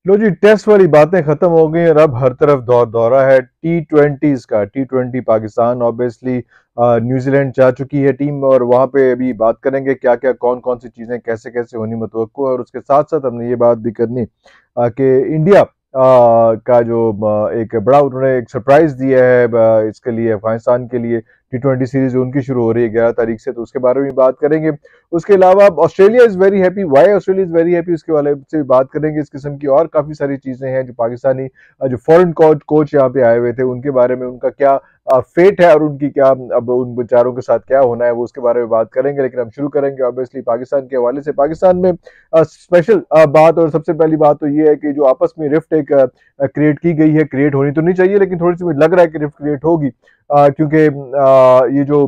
लो जी, test वाली बातें खत्म हो गई और अब हर तरफ दौर दौरा है T20s का। T20 पाकिस्तान ऑब्वियसली न्यूजीलैंड जा चुकी है टीम, और वहां पे अभी बात करेंगे क्या क्या कौन कौन सी चीजें कैसे कैसे होनी मतवक्को है। और उसके साथ साथ हमने ये बात भी करनी कि इंडिया का जो एक बड़ा उन्होंने एक सरप्राइज दिया है इसके लिए, अफगानिस्तान के लिए। T20 सीरीज उनकी शुरू हो रही है 11 तारीख से, तो उसके बारे में भी बात करेंगे। उसके अलावा Australia is very happy, why Australia is very happy, उसके वाले से भी बात करेंगे। इस किस्म की और काफी सारी चीजें हैं जो पाकिस्तानी जो फॉरेन कोच यहाँ पे आए हुए थे उनके बारे में, उनका क्या फेट है और उनकी क्या अब उन बेचारों के साथ क्या होना है, वो उसके बारे में बात करेंगे। लेकिन हम शुरू करेंगे ऑब्वियसली पाकिस्तान के हवाले से। पाकिस्तान में स्पेशल बात और सबसे पहली बात तो ये है कि जो आपस में रिफ्ट एक क्रिएट की गई है, क्रिएट होनी तो नहीं चाहिए लेकिन थोड़ी सी मुझे लग रहा है कि रिफ्ट क्रिएट होगी, क्योंकि ये जो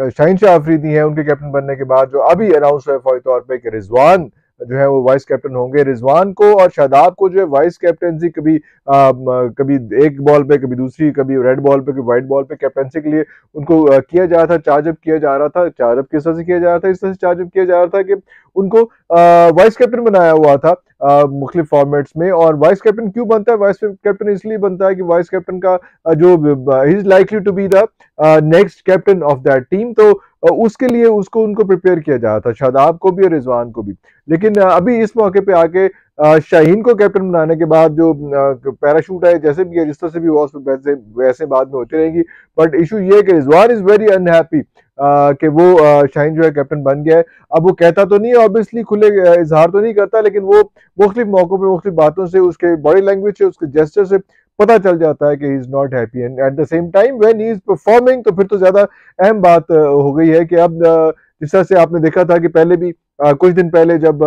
शाहीन शाह अफरीदी हैं उनके कैप्टन बनने के बाद जो अभी अनाउंस हुआ है फौरी तौर पे कि रिजवान जो है वो वाइस कैप्टन होंगे। रिजवान को और शादाब को जो है वाइस कैप्टनसी कभी कभी एक बॉल पे, कभी दूसरी, कभी रेड बॉल पे, कभी व्हाइट बॉल पे कैप्टनसी के लिए उनको किया जा रहा था, चार्जअप किया जा रहा था। चार्जअप किस तरह से किया जा रहा था? इस तरह से चार्जअप किया जा रहा था कि उनको वाइस कैप्टन बनाया हुआ था मुख्तलिफ फॉर्मेट्स में। और वाइस कैप्टन क्यों बनता है? वाइस कैप्टन इसलिए बनता है कि वाइस कैप्टन का जो he is likely to be the next captain of that team, तो उसके लिए उसको उनको प्रिपेयर किया जा रहा था, शादाब को भी और रिजवान को भी। लेकिन अभी इस मौके पे आके शाहीन को कैप्टन बनाने के बाद जो पैराशूट है जैसे भी है, जिस तरह से भी हुआ वैसे वैसे बाद में होती रहेगी। बट इशू ये है कि रिजवान इज वेरी अनहैप्पी कि वो शाहीन जो है कैप्टन बन गया है। अब वो कहता तो नहीं है ऑब्वियसली, खुले इजहार तो नहीं करता, लेकिन वो मुख्तलिफ मौकों पे मुख्तलिफ बातों से, उसके बॉडी लैंग्वेज से, उसके जेस्चर से पता चल जाता है कि he is not happy. And at the same time when he is performing, तो फिर तो ज्यादा अहम बात हो गई है कि अब जिस तरह से आपने देखा था कि पहले भी कुछ दिन पहले जब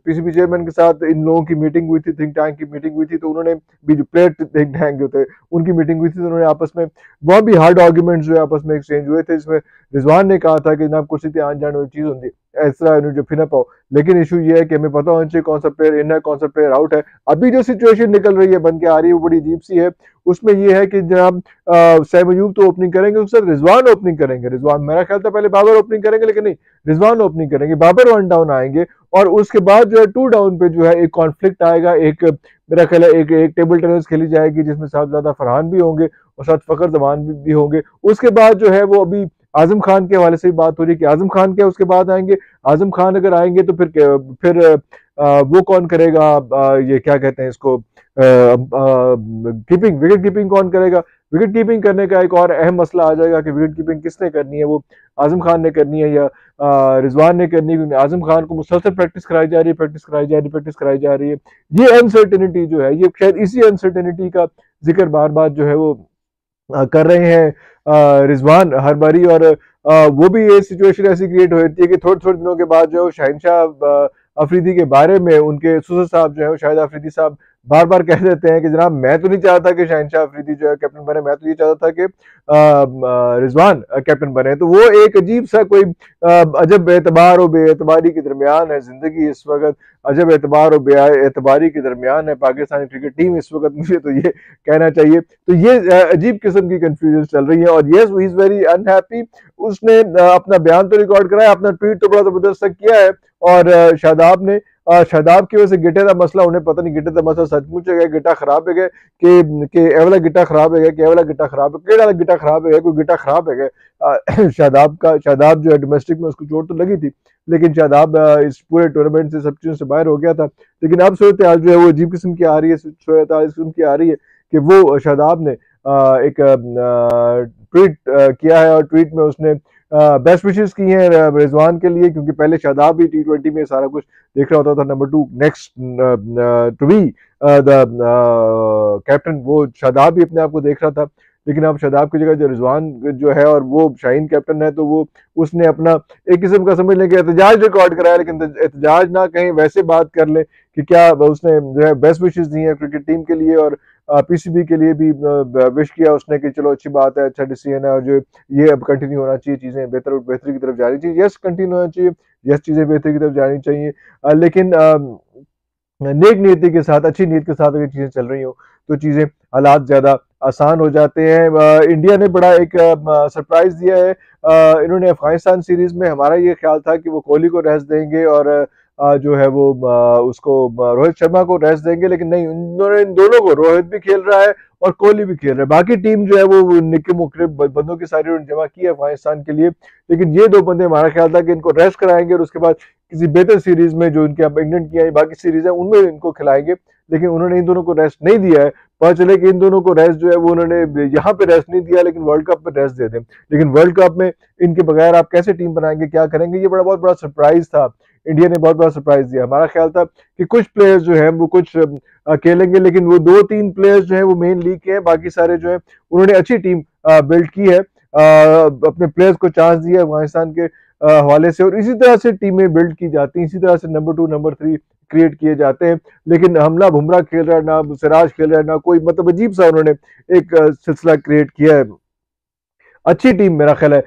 पीसीबी चेयरमैन के साथ इन लोगों की मीटिंग हुई थी, थिंक टैंक की मीटिंग हुई थी, तो उन्होंने भी जो प्लेयर थिंक टैंक जो थे उनकी मीटिंग हुई थी, तो उन्होंने आपस में वहाँ भी हार्ड आर्ग्यूमेंट्स जो है आपस में एक्सचेंज हुए थे, जिसमें रिजवान ने कहा था कि जनाब कुर्सी ते आन जाने वाली चीज होती ऐसा जो फिर ना पाओ। लेकिन इशू ये है कि हमें पता होना चाहिए कौन सा प्लेयर इन है, कौन सा प्लेयर आउट है। अभी जो सिचुएशन निकल रही है, बन के आ रही है, वो बड़ी अजीब सी है। उसमें ये है कि जनाब सैम अयूब तो ओपनिंग करेंगे, उसके साथ रिजवान ओपनिंग करेंगे। रिजवान, मेरा ख्याल था पहले बाबर ओपनिंग करेंगे, लेकिन नहीं, रिजवान ओपनिंग करेंगे। बाबर वन डाउन आएंगे और उसके बाद जो है टू डाउन पे जो है एक कॉन्फ्लिक्ट आएगा। एक मेरा ख्याल है एक टेबल टेनिस खेली जाएगी जिसमें साहबजादा फरहान भी होंगे और साथ फखर जमान भी होंगे। उसके बाद जो है वो अभी आजम खान के हवाले से भी बात हो रही है कि आजम खान क्या उसके बाद आएंगे। आजम खान अगर आएंगे तो फिर वो कौन करेगा, ये क्या कहते हैं इसको, कीपिंग, विकेट कीपिंग कौन करेगा? विकेट कीपिंग करने का एक और अहम मसला आ जाएगा कि विकेट कीपिंग किसने करनी है, वो आजम खान ने करनी है या रिजवान ने करनी है? क्योंकि आजम खान को मुसलसल प्रैक्टिस कराई जा रही है, प्रैक्टिस कराई जा रही है, प्रैक्टिस कराई जा रही है। ये अनसर्टेनिटी जो है, ये शायद इसी अनसर्टेनिटी का जिक्र बार बार जो है वो कर रहे हैं रिजवान हर बारी। और वो भी ये सिचुएशन ऐसी क्रिएट हो जाती है कि थोड़े थोड़े दिनों के बाद जो शहनशाह अफरीदी के बारे में उनके ससुर साहब जो है शाहिद अफरीदी साहब बार बार कह देते हैं कि जनाब मैं तो नहीं चाहता कि शहनशाह अफरीदी जो है कैप्टन बने, मैं तो ये चाहता था कि रिजवान कैप्टन बने। तो वो एक अजीब सा कोई अजब एतबार और बेएतबारी के दरमियान है जिंदगी इस वक्त। अजब एतबार और बेएतबारी के दरमियान है पाकिस्तानी क्रिकेट टीम इस वक्त, मुझे तो ये कहना चाहिए। तो ये अजीब किस्म की कंफ्यूजन चल रही है। और yes, he is very unhappy. उसने अपना बयान तो रिकॉर्ड कराया, अपना ट्वीट तो बड़ा जबरदस्त किया है। और शादाब ने शादाब की वजह से गिटे का मसला, उन्हें पता नहीं गिटे का मसला सचमुच है गिटा खराब है कि ए वाला गिटा खराब है कि ए वाला गिटा खराब है, केड़ा गिटा खराब है, कोई गिटा खराब है शादाब जो है डोमेस्टिक में उसको चोट तो लगी थी, लेकिन शादाब इस पूरे टूर्नामेंट से सब चीजों से बाहर हो गया था। लेकिन अब सूरत हाल जो है वो अजीब किस्म की आ रही है, सूरत हाल इस किस्म की आ रही है कि वो शादाब ने एक ट्वीट किया है और ट्वीट में उसने बेस्ट विशेस की हैं रिजवान के लिए, क्योंकि पहले शादाब भी T20 में सारा कुछ देख रहा होता था, number 2 next to be the captain, वो शादाब भी अपने आप को देख रहा था। लेकिन अब शादाब की जगह जो रिजवान जो है और वो शाहीन कैप्टन है, तो वो उसने अपना एक किस्म का समझ लें कि एहतजाज रिकॉर्ड कराया, लेकिन एहतजाज ना कहीं वैसे बात कर ले कि क्या उसने जो है बेस्ट विशेस दी है क्रिकेट टीम के लिए और पीसीबी के लिए भी विश किया उसने कि चलो अच्छी बात है, अच्छा डिसीजन है और जो ये अब कंटिन्यू होना चाहिए, चीज़ें बेहतरी की तरफ जानी चाहिए। यस, कंटिन्यू होना चाहिए, यस चीज़ें बेहतरी की तरफ जानी चाहिए। लेकिन नेक नीयति के साथ, अच्छी नीयत के साथ अगर चीज़ें चल रही हो तो चीज़ें, हालात ज़्यादा आसान हो जाते हैं। इंडिया ने बड़ा एक सरप्राइज़ दिया है। इन्होंने अफगानिस्तान सीरीज़ में, हमारा ये ख्याल था कि वो कोहली को रेस्ट देंगे और जो है वो उसको रोहित शर्मा को रेस्ट देंगे, लेकिन नहीं, उन्होंने इन दोनों को, रोहित भी खेल रहा है और कोहली भी खेल रहा है, बाकी टीम जो है वो निक्के मुक्के बंदों की सारी उन्होंने जमा की है अफगानिस्तान के लिए, लेकिन ये दो बंदे हमारा ख्याल था कि इनको रेस्ट कराएंगे और उसके बाद किसी बेहतर सीरीज में जो इनके अब इंग्लैंड की आई बाकी सीरीज है उनमें इनको खिलाएंगे, लेकिन उन्होंने इन दोनों को रेस्ट नहीं दिया है। पता चले कि इन दोनों को रेस्ट जो है वो उन्होंने यहाँ पे रेस्ट नहीं दिया, लेकिन वर्ल्ड कप में रेस्ट दे दें, लेकिन वर्ल्ड कप में इनके बगैर आप कैसे टीम बनाएंगे, क्या करेंगे, ये बहुत बड़ा सरप्राइज था। इंडिया ने बहुत बड़ा सरप्राइज दिया। हमारा ख्याल था कि कुछ प्लेयर्स जो है वो कुछ खेलेंगे, लेकिन वो 2-3 प्लेयर्स जो है वो मेन लीग के हैं, बाकी सारे जो है उन्होंने अच्छी टीम बिल्ड की है, अपने प्लेयर्स को चांस दिया अफगानिस्तान के हवाले से, और इसी तरह से टीमें बिल्ड की जाती हैं, इसी तरह से नंबर 2 नंबर 3 क्रिएट किए जाते हैं। लेकिन हम ना बुमराह खेल रहा है, ना सिराज खेल रहा है, ना कोई, मतलब अजीब सा उन्होंने एक सिलसिला क्रिएट किया है। अच्छी टीम मेरा ख्याल है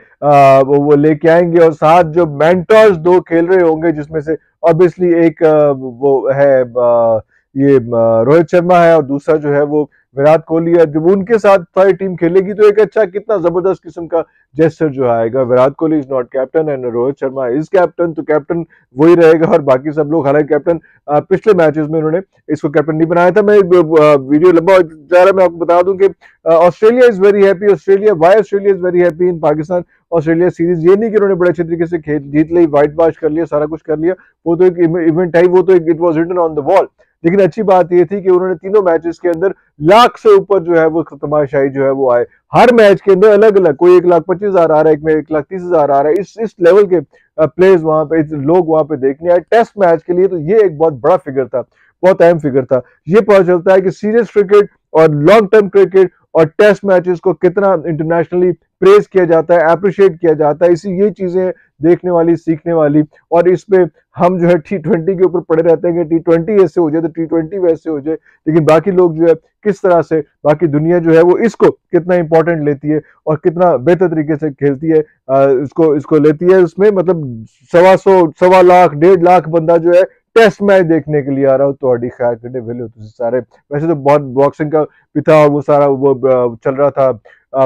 वो लेके आएंगे, और साथ जो मेंटर्स दो खेल रहे होंगे, जिसमें से ऑब्वियसली एक वो है ये रोहित शर्मा है, और दूसरा जो है वो विराट कोहली है। जब उनके साथ सारी टीम खेलेगी तो एक अच्छा कितना जबरदस्त किस्म का जेस्चर जो आएगा। Virat Kohli is not captain and Rohit Sharma is captain, तो कैप्टन वही रहेगा, और बाकी सब लोग, हालांकि कैप्टन पिछले मैचेस में उन्होंने इसको कैप्टन नहीं बनाया था। मैं वीडियो लंबा जा रहा है, मैं आपको बता दूं कि Australia is very happy, Australia is very happy in Pakistan Australia series. ये नहीं कि उन्होंने बड़े अच्छे तरीके से खेल जीत ली, व्हाइट वॉश कर लिया, सारा कुछ कर लिया, वो तो एक इवेंट है, वो तो एक it was written on the wall. लेकिन अच्छी बात ये थी कि उन्होंने तीनों मैचेस के अंदर लाख से ऊपर जो है वो तमाशाई जो है वो आए, हर मैच के अंदर अलग अलग, कोई 1,25,000 आ रहा है, एक में 1,30,000 आ रहा है, इस लेवल के प्लेयर्स वहां पे, लोग वहां पे देखने आए टेस्ट मैच के लिए, तो ये एक बहुत बड़ा फिगर था, बहुत अहम फिगर था। ये पता चलता है कि सीरियस क्रिकेट और लॉन्ग टर्म क्रिकेट और टेस्ट मैचेस को कितना इंटरनेशनली प्रेज किया जाता है, अप्रिशिएट किया जाता है। इसी ये चीजें देखने वाली, सीखने वाली, और इसमें हम जो है T20 के ऊपर पड़े रहते हैं कि T20 ऐसे हो जाए तो T20 वैसे हो जाए, लेकिन बाकी लोग जो है किस तरह से, बाकी दुनिया जो है वो इसको कितना इंपॉर्टेंट लेती है और कितना बेहतर तरीके से खेलती है, इसको लेती है। उसमें मतलब 125 1.25 लाख 1.5 लाख बंदा जो है टेस्ट मैच देखने के लिए आ रहा हो, तो खैर करने वेले हो सारे। वैसे तो बहुत बॉक्सिंग का भी था, और वो सारा वो चल रहा था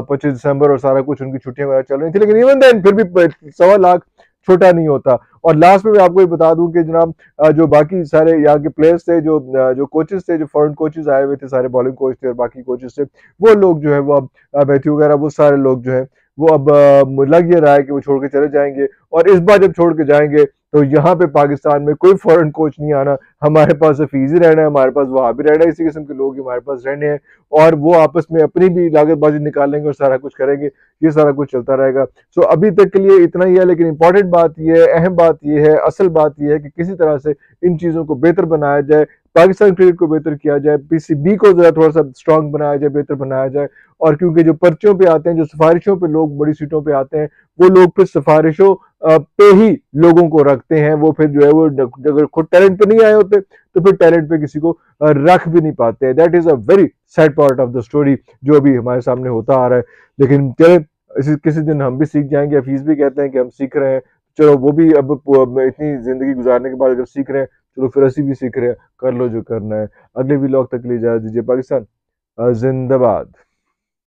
25 दिसंबर, और सारा कुछ उनकी छुट्टियां वगैरह चल रही थी, लेकिन इवन देन फिर भी 1.25 लाख छोटा नहीं होता। और लास्ट में मैं आपको ये बता दूं कि जनाब जो बाकी सारे यहाँ के प्लेयर्स थे, जो कोचेस थे, जो फॉरेन कोचेस आए हुए थे, सारे बॉलिंग कोच थे और बाकी कोचेस थे, वो लोग जो है वो अब मैथ्यू वगैरह, वो सारे लोग जो है वो अब लग ये रहा है कि वो छोड़ के चले जाएंगे, और इस बार जब छोड़ के जाएंगे तो यहाँ पे पाकिस्तान में कोई फॉरेन कोच नहीं आना, हमारे पास हफीज ही रहना है, हमारे पास वहां भी रहना है, इसी किस्म के लोग हमारे पास रहने हैं, और वो आपस में अपनी भी लागतबाजी निकालेंगे और सारा कुछ करेंगे, ये सारा कुछ चलता रहेगा। सो अभी तक के लिए इतना ही है, लेकिन इंपॉर्टेंट बात यह है, अहम बात यह है, असल बात यह है कि किसी तरह से इन चीजों को बेहतर बनाया जाए, पाकिस्तान क्रिकेट को बेहतर किया जाए, पीसीबी को जरा थोड़ा सा स्ट्रांग बनाया जाए, बेहतर बनाया जाए। और क्योंकि जो पर्चियों पे आते हैं, जो सिफारिशों पे लोग बड़ी सीटों पे आते हैं, वो लोग फिर सिफारिशों पे ही लोगों को रखते हैं, वो फिर जो है वो अगर खुद टैलेंट पे नहीं आए होते तो फिर टैलेंट पे किसी को रख भी नहीं पाते। That is a very sad part of the story जो अभी हमारे सामने होता आ रहा है। लेकिन चले, किसी दिन हम भी सीख जाएंगे। हफीज भी कहते हैं कि हम सीख रहे हैं, चलो वो भी अब इतनी जिंदगी गुजारने के बाद अगर सीख रहे हैं, चलो फिर असी भी सीख रहे हैं, कर लो जो करना है। अगले व्लॉग तक के लिए इजाजत दीजिए। पाकिस्तान जिंदाबाद।